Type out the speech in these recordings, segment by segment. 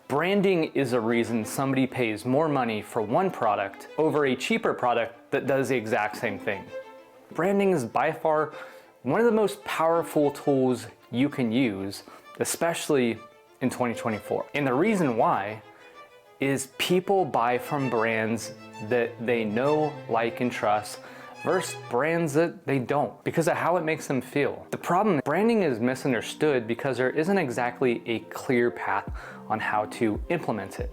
Branding is a reason somebody pays more money for one product over a cheaper product that does the exact same thing. Branding is by far one of the most powerful tools you can use, especially in 2024. And the reason why is people buy from brands that they know, like, and trust versus brands that they don't because of how it makes them feel. The problem, branding is misunderstood because there isn't exactly a clear path on how to implement it.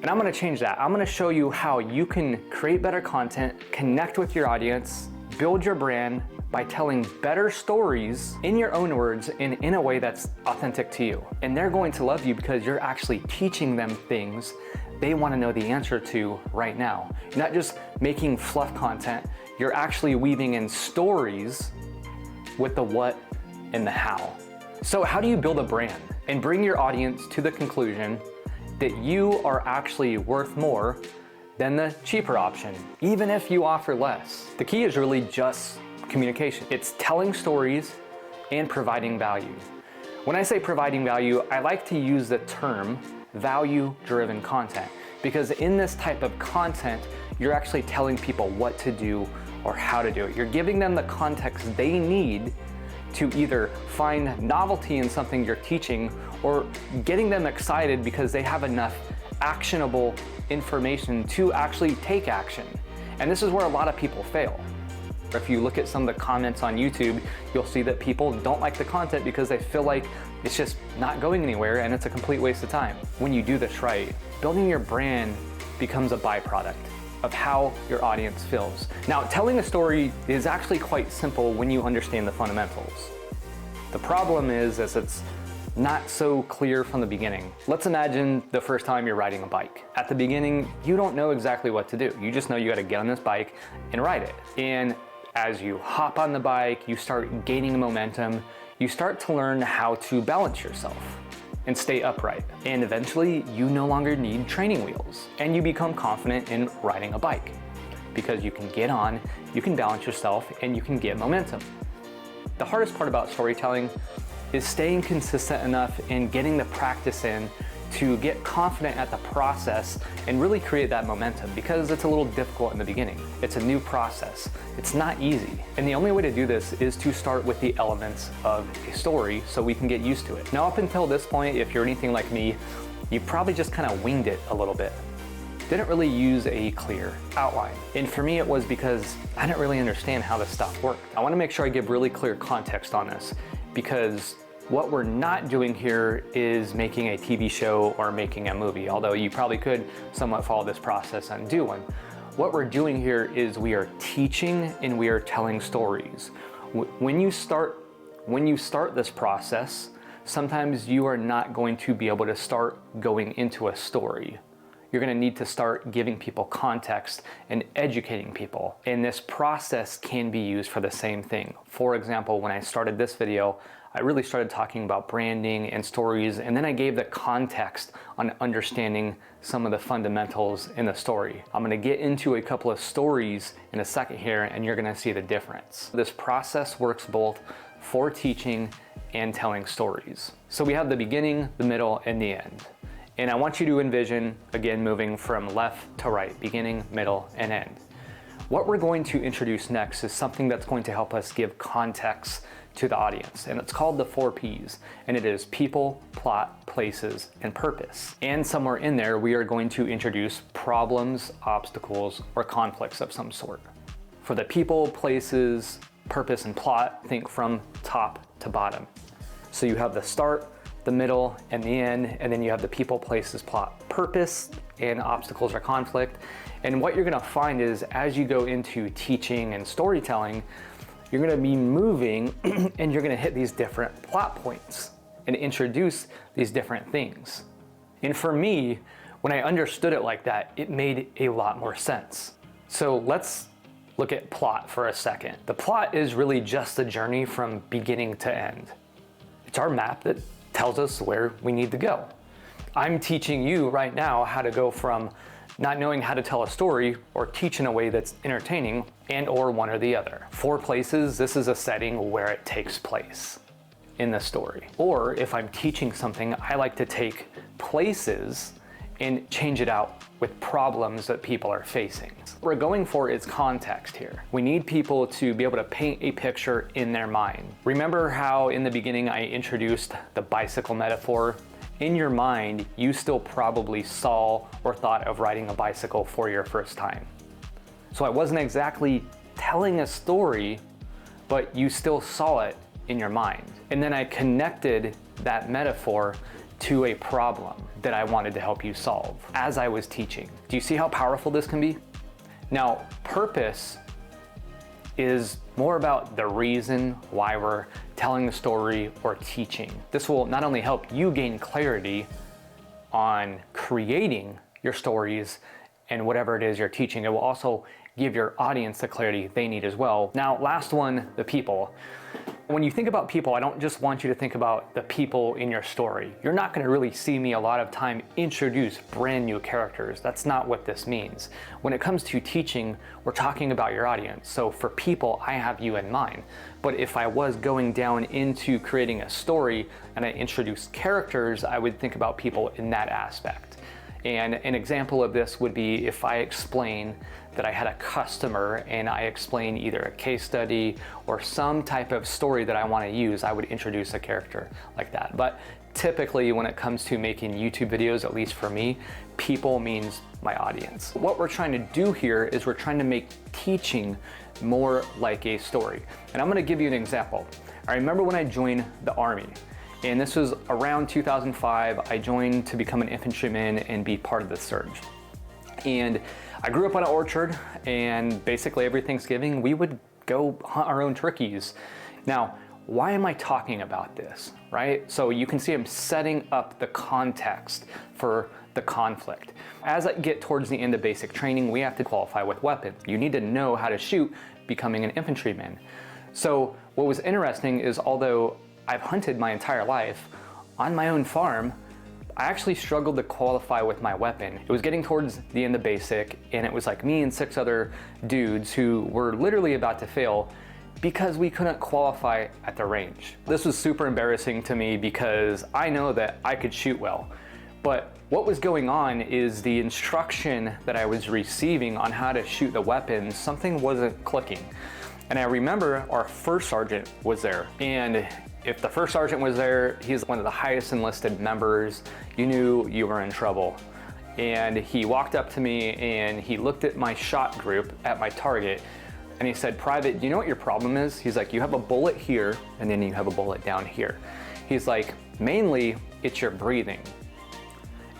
And I'm gonna change that. I'm gonna show you how you can create better content, connect with your audience, build your brand by telling better stories in your own words and in a way that's authentic to you. And they're going to love you because you're actually teaching them things they want to know the answer to right now. You're not just making fluff content, you're actually weaving in stories with the what and the how. So how do you build a brand and bring your audience to the conclusion that you are actually worth more than the cheaper option, even if you offer less? The key is really just communication. It's telling stories and providing value. When I say providing value, I like to use the term value-driven content because in this type of content, you're actually telling people what to do or how to do it. You're giving them the context they need to either find novelty in something you're teaching or getting them excited because they have enough actionable information to actually take action. And this is where a lot of people fail. If you look at some of the comments on YouTube, you'll see that people don't like the content because they feel like it's just not going anywhere and it's a complete waste of time. When you do this right, building your brand becomes a byproduct of how your audience feels. Now, telling a story is actually quite simple when you understand the fundamentals. The problem is it's not so clear from the beginning. Let's imagine the first time you're riding a bike. At the beginning, you don't know exactly what to do. You just know you gotta get on this bike and ride it. And as you hop on the bike, you start gaining momentum, you start to learn how to balance yourself and stay upright. And eventually, you no longer need training wheels and you become confident in riding a bike because you can get on, you can balance yourself, and you can get momentum. The hardest part about storytelling is staying consistent enough and getting the practice in to get confident at the process and really create that momentum because it's a little difficult in the beginning. It's a new process. It's not easy. And the only way to do this is to start with the elements of a story so we can get used to it. Now, up until this point, if you're anything like me, you probably just kind of winged it a little bit. Didn't really use a clear outline. And for me, it was because I didn't really understand how this stuff worked. I want to make sure I give really clear context on this because what we're not doing here is making a TV show or making a movie, although you probably could somewhat follow this process and do one. What we're doing here is we are teaching and we are telling stories. When you start this process, sometimes you are not going to be able to start going into a story. You're going to need to start giving people context and educating people. And this process can be used for the same thing. For example, when I started this video, I really started talking about branding and stories, and then I gave the context on understanding some of the fundamentals in the story. I'm gonna get into a couple of stories in a second here, and you're gonna see the difference. This process works both for teaching and telling stories. So we have the beginning, the middle, and the end. And I want you to envision, again, moving from left to right, beginning, middle, and end. What we're going to introduce next is something that's going to help us give context to the audience, and it's called the 4 Ps, and it is people, plot, places, and purpose. And somewhere in there, we are going to introduce problems, obstacles, or conflicts of some sort. For the people, places, purpose, and plot, think from top to bottom. So you have the start, the middle, and the end, and then you have the people, places, plot, purpose, and obstacles or conflict. And what you're gonna find is as you go into teaching and storytelling, you're gonna be moving and you're gonna hit these different plot points and introduce these different things. And for me, when I understood it like that, it made a lot more sense. So let's look at plot for a second. The plot is really just the journey from beginning to end. It's our map that tells us where we need to go. I'm teaching you right now how to go from not knowing how to tell a story or teach in a way that's entertaining and or one or the other. 4 places, this is a setting where it takes place in the story. Or if I'm teaching something, I like to take places and change it out with problems that people are facing. What we're going for is context here. We need people to be able to paint a picture in their mind. Remember how in the beginning I introduced the bicycle metaphor? In your mind, you still probably saw or thought of riding a bicycle for your first time. So I wasn't exactly telling a story, but you still saw it in your mind. And then I connected that metaphor to a problem that I wanted to help you solve as I was teaching. Do you see how powerful this can be? Now, purpose is more about the reason why we're telling the story or teaching. This will not only help you gain clarity on creating your stories and whatever it is you're teaching, it will also give your audience the clarity they need as well. Now, last one, the people. When you think about people, I don't just want you to think about the people in your story. You're not going to really see me a lot of time introduce brand new characters. That's not what this means. When it comes to teaching, we're talking about your audience. So for people, I have you in mind. But if I was going down into creating a story and I introduced characters, I would think about people in that aspect. And an example of this would be if I explain that I had a customer and I explain either a case study or some type of story that I want to use, I would introduce a character like that. But typically when it comes to making YouTube videos, at least for me, people means my audience. What we're trying to do here is we're trying to make teaching more like a story. And I'm going to give you an example. I remember when I joined the Army. And this was around 2005. I joined to become an infantryman and be part of the surge. And I grew up on an orchard, and basically every Thanksgiving we would go hunt our own turkeys. Now, why am I talking about this, right? So you can see I'm setting up the context for the conflict. As I get towards the end of basic training, we have to qualify with weapons. You need to know how to shoot becoming an infantryman. So what was interesting is although I've hunted my entire life on my own farm, I actually struggled to qualify with my weapon. It was getting towards the end of basic, and it was like me and 6 other dudes who were literally about to fail because we couldn't qualify at the range. This was super embarrassing to me because I know that I could shoot well, but what was going on is the instruction that I was receiving on how to shoot the weapon, something wasn't clicking. And I remember our first sergeant was there, and if the first sergeant was there, he's one of the highest enlisted members, you knew you were in trouble. And he walked up to me and he looked at my shot group at my target and he said, "Private, do you know what your problem is?" He's like, "You have a bullet here and then you have a bullet down here." He's like, "Mainly it's your breathing.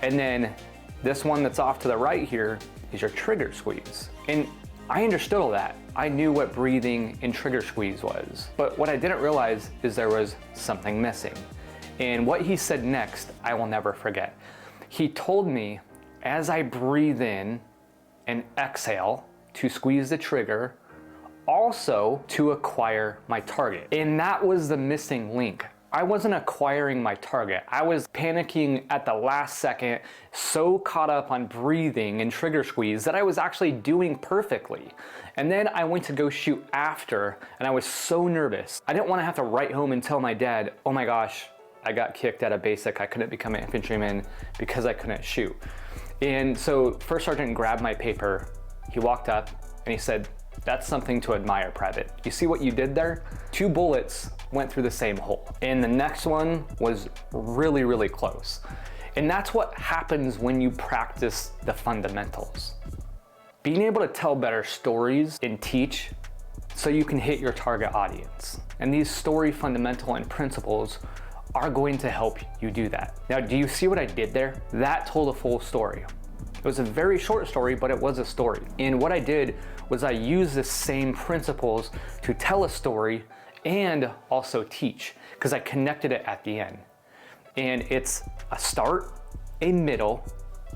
And then this one that's off to the right here is your trigger squeeze." And I understood all that. I knew what breathing and trigger squeeze was. But what I didn't realize is there was something missing. And what he said next, I will never forget. He told me as I breathe in and exhale to squeeze the trigger, also to acquire my target. And that was the missing link. I wasn't acquiring my target. I was panicking at the last second, so caught up on breathing and trigger squeeze that I was actually doing perfectly. And then I went to go shoot after, and I was so nervous. I didn't want to have to write home and tell my dad, "Oh my gosh, I got kicked out of basic. I couldn't become an infantryman because I couldn't shoot." And so First Sergeant grabbed my paper, he walked up, and he said, "That's something to admire, Private. You see what you did there? 2 bullets went through the same hole. And the next one was really, really close." And that's what happens when you practice the fundamentals. Being able to tell better stories and teach so you can hit your target audience. And these story fundamental and principles are going to help you do that. Now, do you see what I did there? That told a full story. It was a very short story, but it was a story. And what I did was I used the same principles to tell a story and also teach, because I connected it at the end. And it's a start, a middle,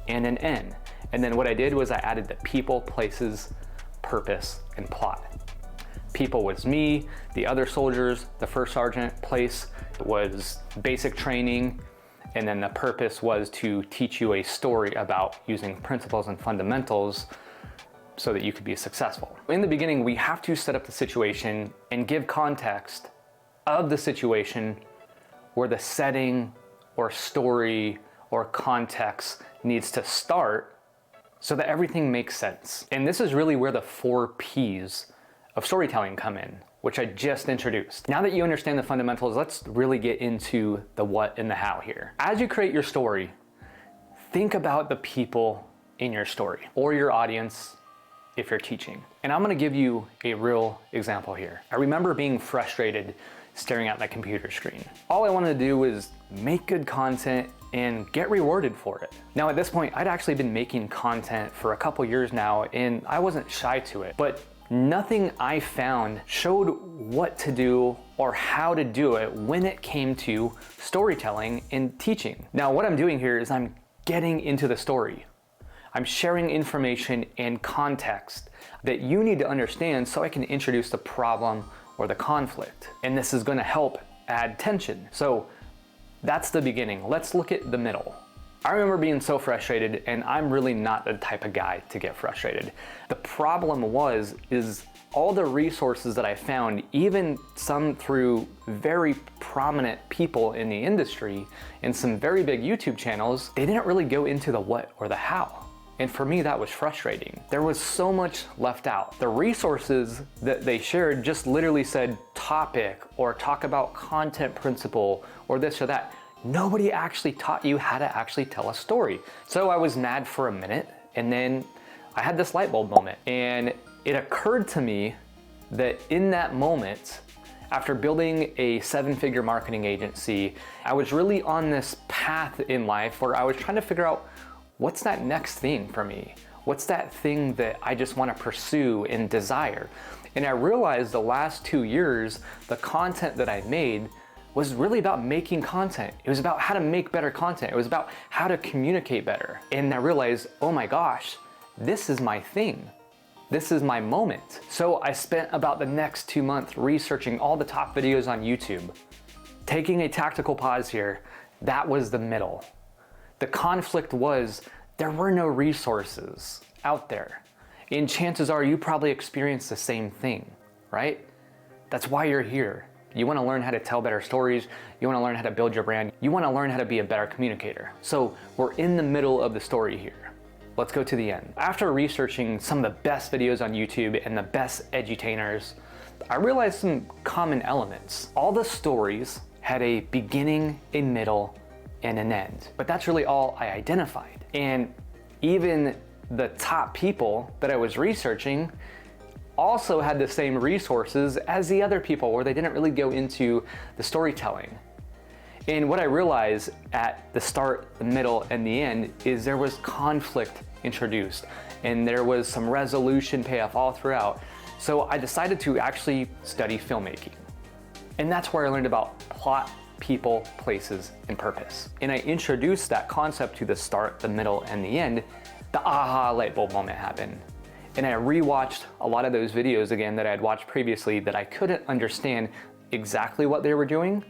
and an end. And then what I did was I added the people, places, purpose, and plot. People was me, the other soldiers, the first sergeant. Place was basic training, and then the purpose was to teach you a story about using principles and fundamentals so that you could be successful. In the beginning, we have to set up the situation and give context of the situation where the setting or story or context needs to start so that everything makes sense. And this is really where the 4 P's of storytelling come in, which I just introduced. Now that you understand the fundamentals, let's really get into the what and the how here. As you create your story, think about the people in your story or your audience if you're teaching. And I'm gonna give you a real example here. I remember being frustrated staring at my computer screen. All I wanted to do was make good content and get rewarded for it. Now at this point, I'd actually been making content for a couple years now and I wasn't shy to it, but nothing I found showed what to do or how to do it when it came to storytelling and teaching. Now what I'm doing here is I'm getting into the story. I'm sharing information and context that you need to understand so I can introduce the problem or the conflict. And this is going to help add tension. So that's the beginning. Let's look at the middle. I remember being so frustrated, and I'm really not the type of guy to get frustrated. The problem is all the resources that I found, even some through very prominent people in the industry and some very big YouTube channels, they didn't really go into the what or the how. And for me, that was frustrating. There was so much left out. The resources that they shared just literally said topic or talk about content principle or this or that. Nobody actually taught you how to actually tell a story. So I was mad for a minute, and then I had this light bulb moment. And it occurred to me that in that moment, after building a 7-figure marketing agency, I was really on this path in life where I was trying to figure out, what's that next thing for me? What's that thing that I just want to pursue and desire? And I realized the last 2 years, the content that I made was really about making content. It was about how to make better content. It was about how to communicate better. And I realized, oh my gosh, this is my thing. This is my moment. So I spent about the next 2 months researching all the top videos on YouTube. Taking a tactical pause here, that was the middle. The conflict was there were no resources out there. And chances are you probably experienced the same thing, right? That's why you're here. You want to learn how to tell better stories. You want to learn how to build your brand. You want to learn how to be a better communicator. So we're in the middle of the story here. Let's go to the end. After researching some of the best videos on YouTube and the best edutainers, I realized some common elements. All the stories had a beginning, a middle, and an end. But that's really all I identified. And even the top people that I was researching also had the same resources as the other people, where they didn't really go into the storytelling. And what I realized at the start, the middle, and the end is there was conflict introduced and there was some resolution payoff all throughout. So I decided to actually study filmmaking. And that's where I learned about plot, people, places, and purpose. And I introduced that concept to the start, the middle, and the end. The aha light bulb moment happened. And I rewatched a lot of those videos again that I had watched previously that I couldn't understand exactly what they were doing.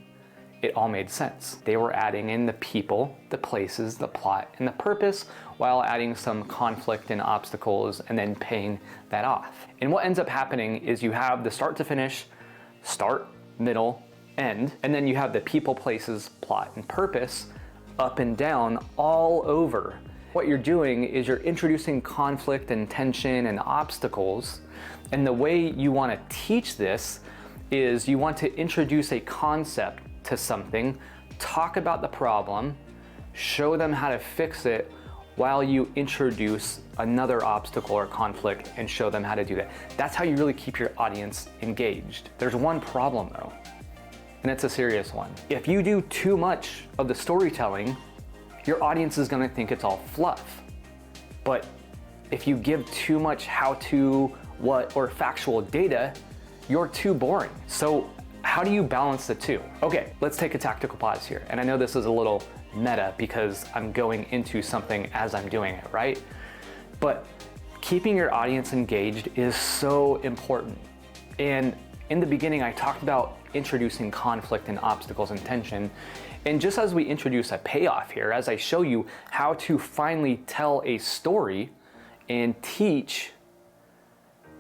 It all made sense. They were adding in the people, the places, the plot, and the purpose while adding some conflict and obstacles and then paying that off. And what ends up happening is you have the start to finish, start, middle, end, and then you have the people, places, plot, and purpose up and down all over. What you're doing is you're introducing conflict and tension and obstacles, and the way you want to teach this is you want to introduce a concept to something, talk about the problem, show them how to fix it while you introduce another obstacle or conflict and show them how to do that. That's how you really keep your audience engaged. There's one problem though, and it's a serious one. If you do too much of the storytelling, your audience is gonna think it's all fluff. But if you give too much how to, what, or factual data, you're too boring. So how do you balance the two? Okay, let's take a tactical pause here. And I know this is a little meta because I'm going into something as I'm doing it, right? But keeping your audience engaged is so important. And in the beginning, I talked about introducing conflict and obstacles and tension. And just as we introduce a payoff here, as I show you how to finally tell a story and teach,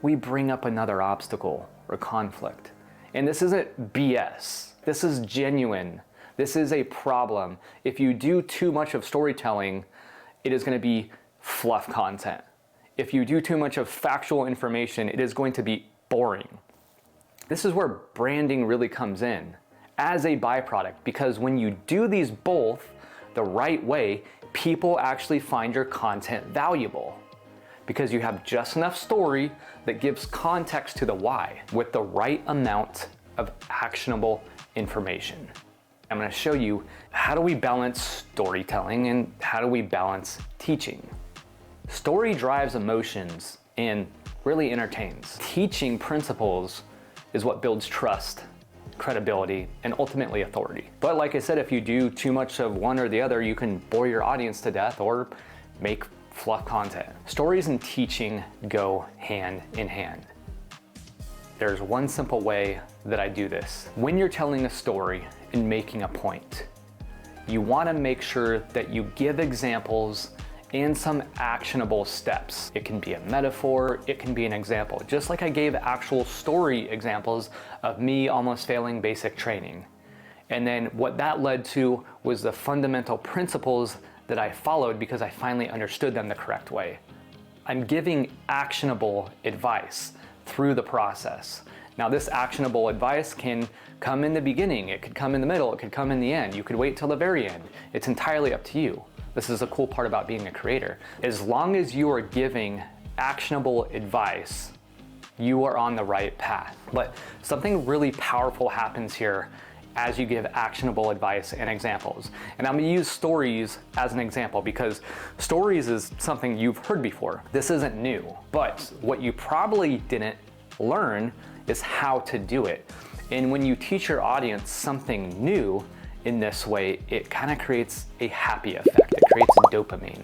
we bring up another obstacle or conflict. And this isn't BS. This is genuine. This is a problem. If you do too much of storytelling, it is going to be fluff content. If you do too much of factual information, it is going to be boring. This is where branding really comes in as a byproduct, because when you do these both the right way, people actually find your content valuable because you have just enough story that gives context to the why with the right amount of actionable information. I'm going to show you how do we balance storytelling and how do we balance teaching. Story drives emotions and really entertains. Teaching principles is what builds trust, credibility, and ultimately authority. But like I said, if you do too much of one or the other, you can bore your audience to death or make fluff content. Stories and teaching go hand in hand. There's one simple way that I do this. When you're telling a story and making a point, you want to make sure that you give examples and some actionable steps. It can be a metaphor, it can be an example. Just like I gave actual story examples of me almost failing basic training. And then what that led to was the fundamental principles that I followed because I finally understood them the correct way. I'm giving actionable advice through the process. Now this actionable advice can come in the beginning, it could come in the middle, it could come in the end. You could wait till the very end. It's entirely up to you. This is a cool part about being a creator. As long as you are giving actionable advice, you are on the right path. But something really powerful happens here as you give actionable advice and examples. And I'm gonna use stories as an example because stories is something you've heard before. This isn't new, but what you probably didn't learn is how to do it. And when you teach your audience something new in this way, it kind of creates a happy effect. It creates dopamine.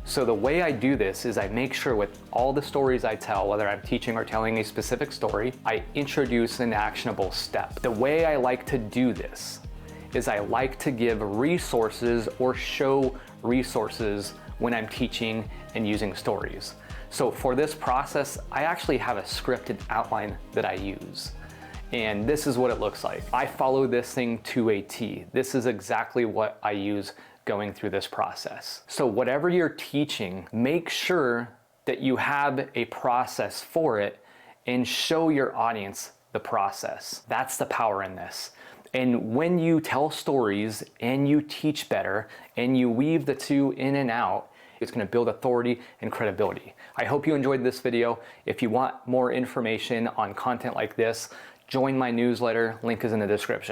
So the way I do this is I make sure with all the stories I tell, whether I'm teaching or telling a specific story, I introduce an actionable step. The way I like to do this is I like to give resources or show resources when I'm teaching and using stories. So for this process, I actually have a scripted outline that I use. And this is what it looks like. I follow this thing to a T. This is exactly what I use going through this process. So whatever you're teaching, make sure that you have a process for it and show your audience the process. That's the power in this. And when you tell stories and you teach better and you weave the two in and out, it's going to build authority and credibility. I hope you enjoyed this video. If you want more information on content like this, join my newsletter. Link is in the description.